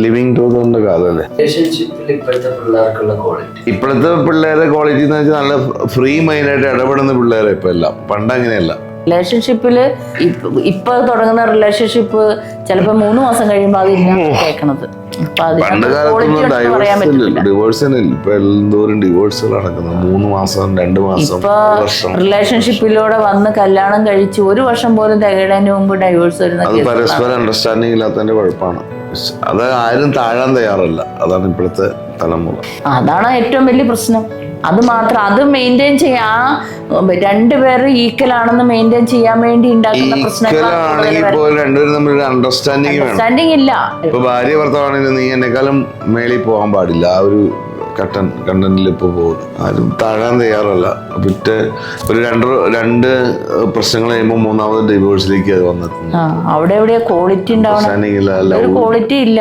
Living ടുഗദറിന്റെ കാലമല്ലേ. ഇപ്പോഴത്തെ പിള്ളേരെ quality എന്ന് വെച്ചാൽ നല്ല ഫ്രീ മൈൻഡായിട്ട് ഇടപെടുന്ന പിള്ളേരെ ഇപ്പൊ എല്ലാം. പണ്ട് അങ്ങനെയല്ല. റിലേഷൻഷിപ്പില് ഇപ്പൊ തുടങ്ങുന്ന റിലേഷൻഷിപ്പ് ചിലപ്പോ 3 മാസം കഴിയുമ്പോ അതില്ല കേൾക്കണത്. പണ്ട് കാലത്തൊന്നും ഡിവോഴ്സിനില്ല. ഇപ്പൊ എന്തോരം ഡിവോഴ്സുകൾ നടക്കുന്നത് 3 മാസം 2 മാസം. ഇപ്പൊ റിലേഷൻഷിപ്പിലൂടെ വന്ന് കല്യാണം കഴിച്ച് 1 വർഷം പോലും തികയുന്നതിന് മുമ്പ് ഡൈവോഴ്സ് വരുന്ന അത് പരസ്പരം അണ്ടർസ്റ്റാൻഡിങ് ഇല്ലാത്തതിന്റെ കുഴപ്പമാണ്. അത് ആരും താഴാൻ തയ്യാറല്ല. അതാണ് ഇപ്പോഴത്തെ തലമുറ. അതാണ് ഏറ്റവും വലിയ പ്രശ്നം. അത് മാത്രം അത് മെയിൻറ്റെയിൻ ചെയ്യാ, രണ്ടുപേരും ഈക്വൽ ആണെന്ന് മെയിൻറ്റെയിൻ ചെയ്യാൻ വേണ്ടി ഉണ്ടാക്കുന്ന പ്രശ്നങ്ങൾ. രണ്ടുപേരും തമ്മിൽ അണ്ടർസ്റ്റാൻഡിങ് ഇല്ല. ഇപ്പൊ ഭാര്യ ഭർത്താവാണെങ്കിൽ നീ എന്നെക്കാളും മേളിൽ പോകാൻ പാടില്ല. ആ ഒരു കണ്ടന്റിൽ ഇപ്പൊ പോകുന്നു. ആരും താഴാൻ തയ്യാറല്ല. പിന്നെ ഒരു രണ്ട് പ്രശ്നങ്ങൾ കഴിയുമ്പോൾ 3ാമത് ഡിവോഴ്സിലേക്ക് അത് വന്നെത്തുന്നു. അവിടെ എവിടെയാ ക്വാളിറ്റി ഉണ്ടാവണം? ക്വാളിറ്റി ഇല്ല.